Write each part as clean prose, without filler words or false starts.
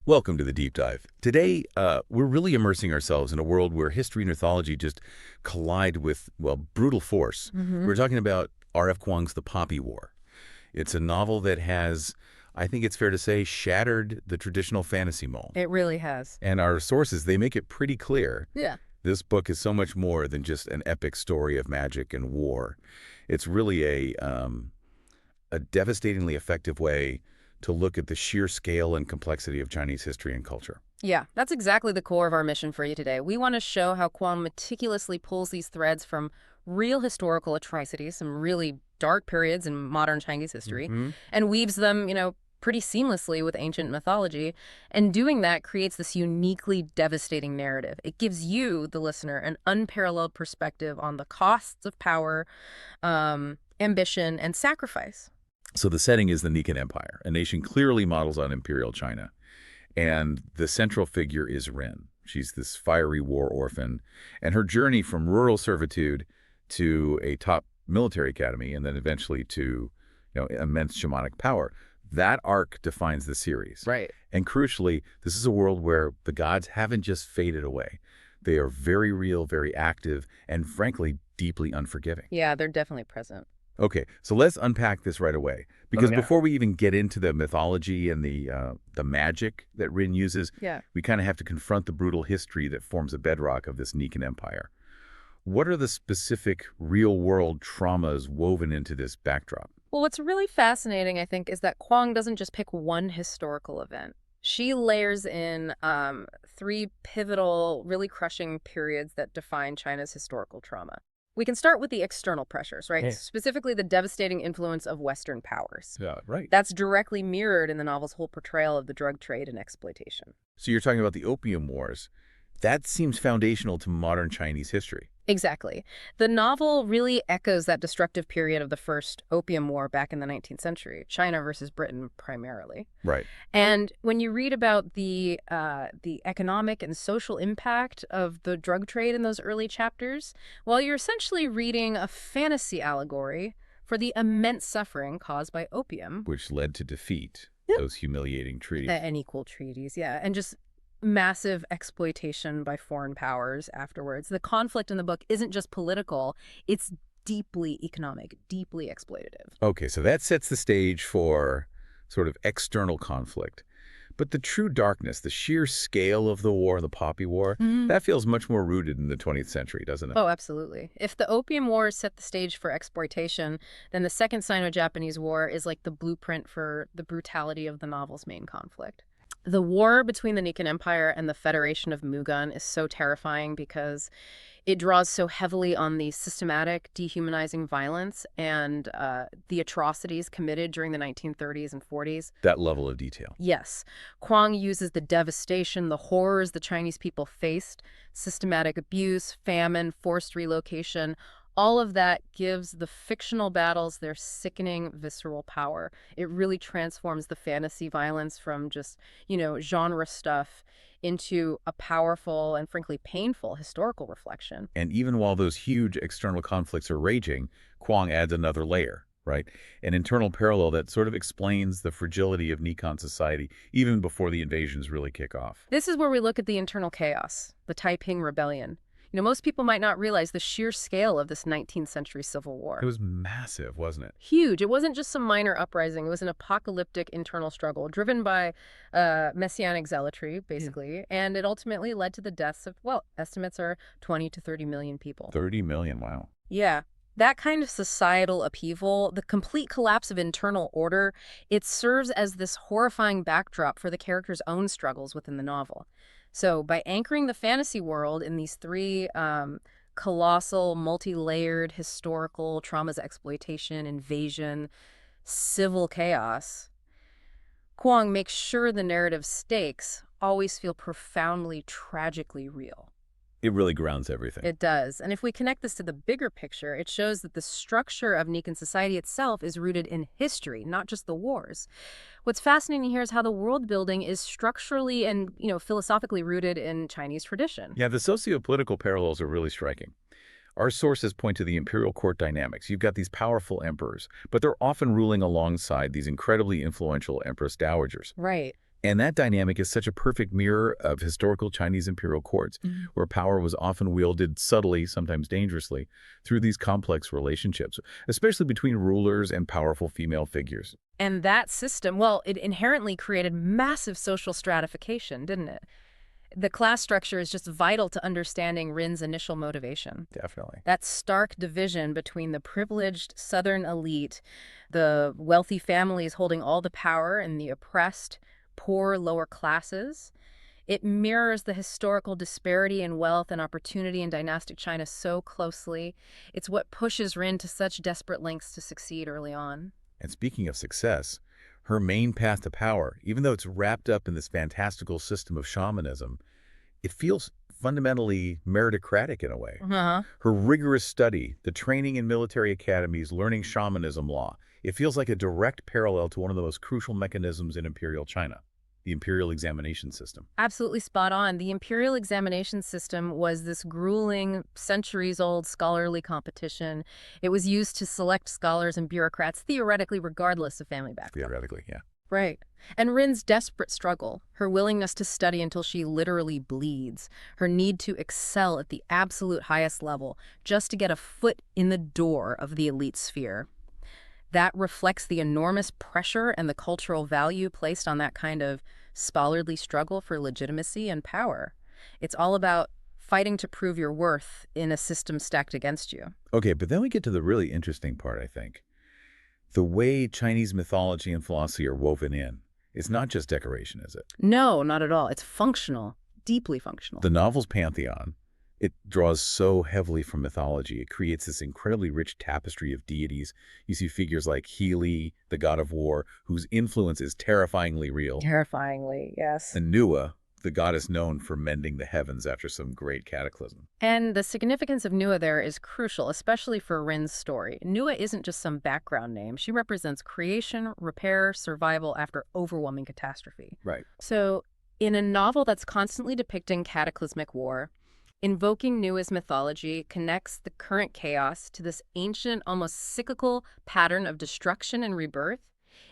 Welcome to the Deep Dive. Today, we're really immersing ourselves in a world where history and mythology just collide with, well, brutal force. We're talking about R.F. Kuang's The Poppy War. It's a novel that has, I think it's fair to say, shattered the traditional fantasy mold. It really has. And our sources, they make it pretty clear. Yeah. This book is so much more than just an epic story of magic and war. It's really a devastatingly effective way to look at the sheer scale and complexity of Chinese history and culture. Yeah, that's exactly the core of our mission for you today. We want to show how Kuang meticulously pulls these threads from real historical atrocities, some really dark periods in modern Chinese history, and weaves them, pretty seamlessly with ancient mythology. And doing that creates this uniquely devastating narrative. It gives you, the listener, an unparalleled perspective on the costs of power, ambition, and sacrifice. So the setting is the Necan Empire, a nation clearly models on Imperial China. And the central figure is Ren. She's this fiery war orphan, and her journey from rural servitude to a top military academy and then eventually to immense shamanic power. That arc defines the series. Right. And crucially, this is a world where the gods haven't just faded away. They are very real, very active, and frankly, deeply unforgiving. Yeah, they're definitely present. Okay, so let's unpack this right away. Because yeah. before we even get into the mythology and the magic that Rin uses, we kind of have to confront the brutal history that forms a bedrock of this Necan Empire. What are the specific real-world traumas woven into this backdrop? Well, what's really fascinating, I think, is that Kuang doesn't just pick one historical event. She layers in three pivotal, really crushing periods that define China's historical trauma. We can start with the external pressures, right? Yeah. Specifically, the devastating influence of Western powers. Yeah, right. That's directly mirrored in the novel's whole portrayal of the drug trade and exploitation. So you're talking about the Opium Wars. That seems foundational to modern Chinese history. Exactly. The novel really echoes that destructive period of the First Opium War back in the 19th century, China versus Britain primarily. Right. And when you read about the economic and social impact of the drug trade in those early chapters, well, you're essentially reading a fantasy allegory for the immense suffering caused by opium. Which led to defeat, those humiliating treaties. The unequal treaties, yeah. And just massive exploitation by foreign powers afterwards. The conflict in the book isn't just political, it's deeply economic, deeply exploitative. Okay, so that sets the stage for sort of external conflict. But the true darkness, the sheer scale of the war, the Poppy War, that feels much more rooted in the 20th century, doesn't it? Oh, absolutely. If the Opium Wars set the stage for exploitation, then the Second Sino-Japanese War is like the blueprint for the brutality of the novel's main conflict. The war between the Necan Empire and the Federation of Mugun is so terrifying because it draws so heavily on the systematic, dehumanizing violence and the atrocities committed during the 1930s and 40s. That level of detail. Yes. Kuang uses the devastation, the horrors the Chinese people faced, systematic abuse, famine, forced relocation. All of that gives the fictional battles their sickening, visceral power. It really transforms the fantasy violence from just, genre stuff into a powerful and frankly painful historical reflection. And even while those huge external conflicts are raging, Kuang adds another layer, right? An internal parallel that sort of explains the fragility of Necan society even before the invasions really kick off. This is where we look at the internal chaos, the Taiping Rebellion. Most people might not realize the sheer scale of this 19th century civil war. It was massive, wasn't it? Huge. It wasn't just some minor uprising. It was an apocalyptic internal struggle driven by messianic zealotry, basically. And it ultimately led to the deaths of, estimates are 20 to 30 million people. 30 million, wow. Yeah. That kind of societal upheaval, the complete collapse of internal order, it serves as this horrifying backdrop for the characters' own struggles within the novel. So by anchoring the fantasy world in these three colossal, multi-layered historical traumas, exploitation, invasion, civil chaos, Kuang makes sure the narrative stakes always feel profoundly, tragically real. It really grounds everything. It does. And if we connect this to the bigger picture, it shows that the structure of Necan society itself is rooted in history, not just the wars. What's fascinating here is how the world building is structurally and, philosophically rooted in Chinese tradition. Yeah, the socio-political parallels are really striking. Our sources point to the imperial court dynamics. You've got these powerful emperors, but they're often ruling alongside these incredibly influential empress dowagers. Right. And that dynamic is such a perfect mirror of historical Chinese imperial courts, Mhm. where power was often wielded subtly, sometimes dangerously, through these complex relationships, especially between rulers and powerful female figures. And that system, well, it inherently created massive social stratification, didn't it? The class structure is just vital to understanding Rin's initial motivation. Definitely. That stark division between the privileged southern elite, the wealthy families holding all the power, and the oppressed, poor lower classes, it mirrors the historical disparity in wealth and opportunity in dynastic China so closely. It's what pushes Rin to such desperate lengths to succeed early on. And speaking of success, her main path to power, even though it's wrapped up in this fantastical system of shamanism, it feels fundamentally meritocratic in a way. Uh-huh. Her rigorous study, the training in military academies, learning shamanism law, it feels like a direct parallel to one of the most crucial mechanisms in imperial China, the imperial examination system. Absolutely spot on. The imperial examination system was this grueling, centuries-old scholarly competition. It was used to select scholars and bureaucrats, theoretically regardless of family background. Theoretically, yeah. Right. And Rin's desperate struggle, her willingness to study until she literally bleeds, her need to excel at the absolute highest level just to get a foot in the door of the elite sphere. That reflects the enormous pressure and the cultural value placed on that kind of scholarly struggle for legitimacy and power. It's all about fighting to prove your worth in a system stacked against you. Okay, but then we get to the really interesting part, I think. The way Chinese mythology and philosophy are woven in. It's not just decoration, is it? No, not at all. It's functional, deeply functional. The novel's pantheon, it draws so heavily from mythology. It creates this incredibly rich tapestry of deities. You see figures like Healy, the god of war, whose influence is terrifyingly real, Terrifyingly, yes. and Nua, the goddess known for mending the heavens after some great cataclysm. And the significance of Nua there is crucial, especially for Rin's story. Nua isn't just some background name. She represents creation, repair, survival after overwhelming catastrophe. Right. So, in a novel that's constantly depicting cataclysmic war, invoking Nua's mythology connects the current chaos to this ancient, almost cyclical pattern of destruction and rebirth.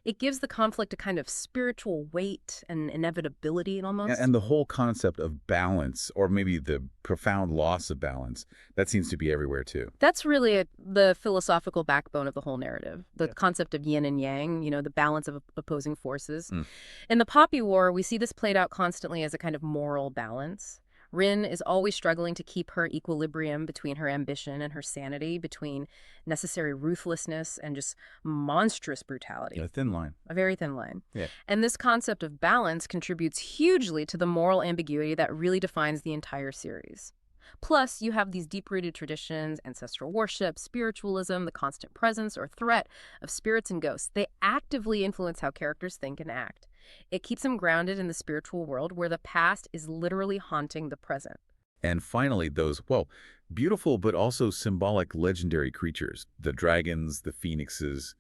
It gives the conflict a kind of spiritual weight and inevitability almost. And the whole concept of balance, or maybe the profound loss of balance, that seems to be everywhere too. That's really the philosophical backbone of the whole narrative, the Yeah. concept of yin and yang, the balance of opposing forces. Mm. In the Poppy War, we see this played out constantly as a kind of moral balance. Rin is always struggling to keep her equilibrium between her ambition and her sanity, between necessary ruthlessness and just monstrous brutality. A thin line. A very thin line. Yeah. And this concept of balance contributes hugely to the moral ambiguity that really defines the entire series. Plus, you have these deep-rooted traditions, ancestral worship, spiritualism, the constant presence or threat of spirits and ghosts. They actively influence how characters think and act. It keeps them grounded in the spiritual world where the past is literally haunting the present. And finally, those, well, beautiful but also symbolic legendary creatures, the dragons, the phoenixes,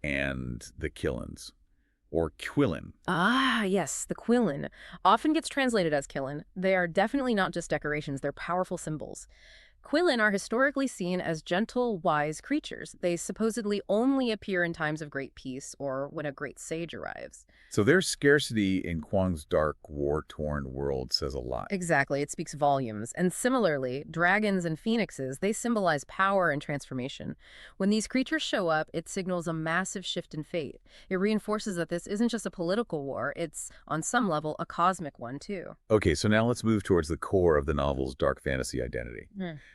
and the Killins, or Quillin. Ah, yes, the Quillin. Often gets translated as Killin. They are definitely not just decorations, they're powerful symbols. Quillin are historically seen as gentle, wise creatures. They supposedly only appear in times of great peace or when a great sage arrives. So their scarcity in Kuang's dark, war-torn world says a lot. Exactly, it speaks volumes. And similarly, dragons and phoenixes, they symbolize power and transformation. When these creatures show up, it signals a massive shift in fate. It reinforces that this isn't just a political war, it's, on some level, a cosmic one, too. Okay, so now let's move towards the core of the novel's dark fantasy identity.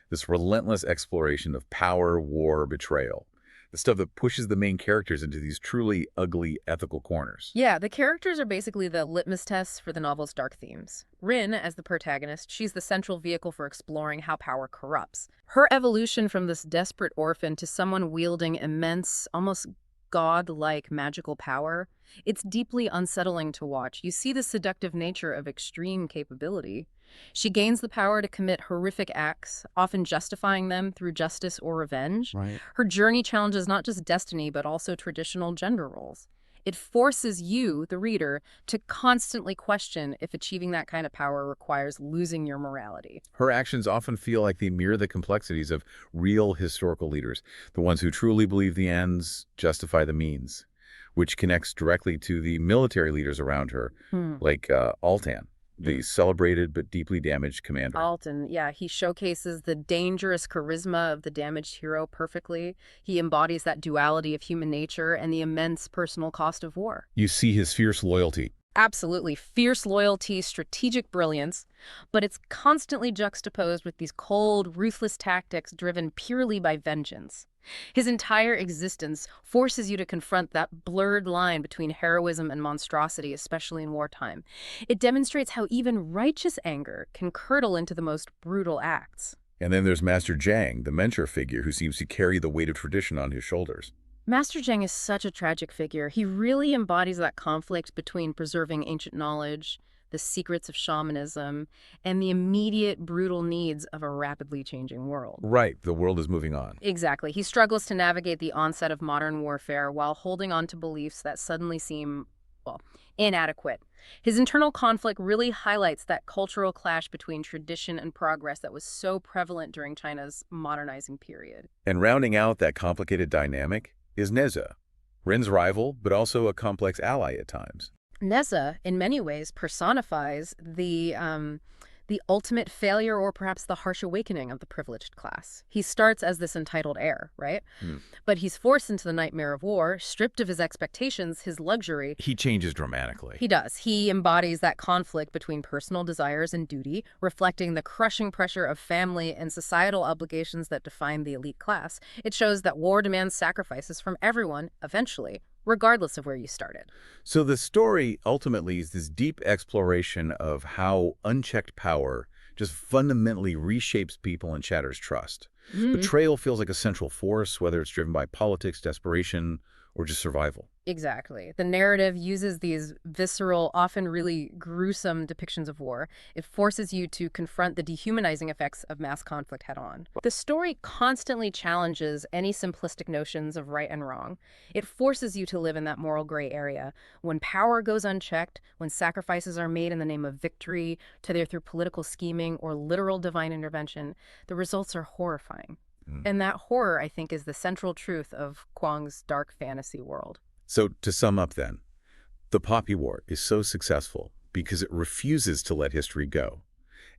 This relentless exploration of power, war, betrayal. The stuff that pushes the main characters into these truly ugly ethical corners. Yeah, the characters are basically the litmus tests for the novel's dark themes. Rin, as the protagonist, she's the central vehicle for exploring how power corrupts. Her evolution from this desperate orphan to someone wielding immense, almost god-like magical power, it's deeply unsettling to watch. You see the seductive nature of extreme capability. She gains the power to commit horrific acts, often justifying them through justice or revenge. Right. Her journey challenges not just destiny, but also traditional gender roles. It forces you, the reader, to constantly question if achieving that kind of power requires losing your morality. Her actions often feel like they mirror the complexities of real historical leaders, the ones who truly believe the ends justify the means, which connects directly to the military leaders around her, Hmm. like Altan, the celebrated but deeply damaged commander. Altan, yeah, he showcases the dangerous charisma of the damaged hero perfectly. He embodies that duality of human nature and the immense personal cost of war. You see his fierce loyalty. Absolutely. Fierce loyalty, strategic brilliance, but it's constantly juxtaposed with these cold, ruthless tactics driven purely by vengeance. His entire existence forces you to confront that blurred line between heroism and monstrosity, especially in wartime. It demonstrates how even righteous anger can curdle into the most brutal acts. And then there's Master Zhang, the mentor figure who seems to carry the weight of tradition on his shoulders. Master Zhang is such a tragic figure. He really embodies that conflict between preserving ancient knowledge, the secrets of shamanism, and the immediate brutal needs of a rapidly changing world. Right, the world is moving on. Exactly. He struggles to navigate the onset of modern warfare while holding on to beliefs that suddenly seem, well, inadequate. His internal conflict really highlights that cultural clash between tradition and progress that was so prevalent during China's modernizing period. And rounding out that complicated dynamic is Neza, Ren's rival, but also a complex ally at times. Neza, in many ways, personifies the ultimate failure or perhaps the harsh awakening of the privileged class. He starts as this entitled heir, right? Hmm. But he's forced into the nightmare of war, stripped of his expectations, his luxury. He changes dramatically. He does. He embodies that conflict between personal desires and duty, reflecting the crushing pressure of family and societal obligations that define the elite class. It shows that war demands sacrifices from everyone, eventually, regardless of where you started. So the story ultimately is this deep exploration of how unchecked power just fundamentally reshapes people and shatters trust. Betrayal feels like a central force, whether it's driven by politics, desperation, or just survival. Exactly. The narrative uses these visceral, often really gruesome depictions of war. It forces you to confront the dehumanizing effects of mass conflict head on. The story constantly challenges any simplistic notions of right and wrong. It forces you to live in that moral gray area. When power goes unchecked, when sacrifices are made in the name of victory, whether through political scheming or literal divine intervention, the results are horrifying. And that horror, I think, is the central truth of Kuang's dark fantasy world. So to sum up then, the Poppy War is so successful because it refuses to let history go.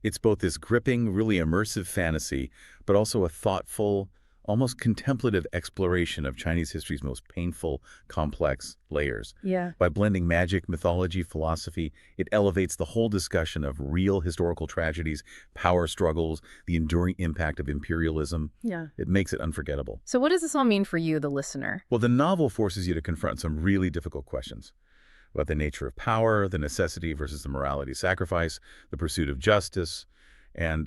It's both this gripping, really immersive fantasy, but also a thoughtful, almost contemplative exploration of Chinese history's most painful, complex layers. Yeah. By blending magic, mythology, philosophy, it elevates the whole discussion of real historical tragedies, power struggles, the enduring impact of imperialism. Yeah. It makes it unforgettable. So what does this all mean for you, the listener? Well, the novel forces you to confront some really difficult questions about the nature of power, the necessity versus the morality of sacrifice, the pursuit of justice, and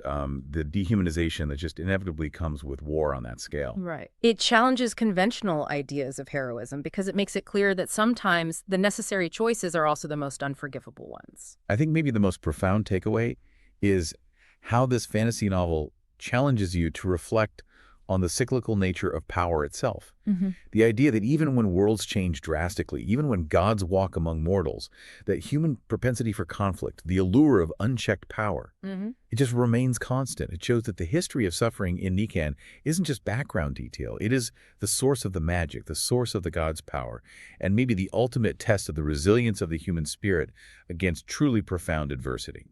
the dehumanization that just inevitably comes with war on that scale. Right. It challenges conventional ideas of heroism because it makes it clear that sometimes the necessary choices are also the most unforgivable ones. I think maybe the most profound takeaway is how this fantasy novel challenges you to reflect on the cyclical nature of power itself. The idea that even when worlds change drastically, even when gods walk among mortals, that human propensity for conflict, the allure of unchecked power, it just remains constant. It shows that the history of suffering in Necan isn't just background detail. It is the source of the magic, the source of the god's power, and maybe the ultimate test of the resilience of the human spirit against truly profound adversity.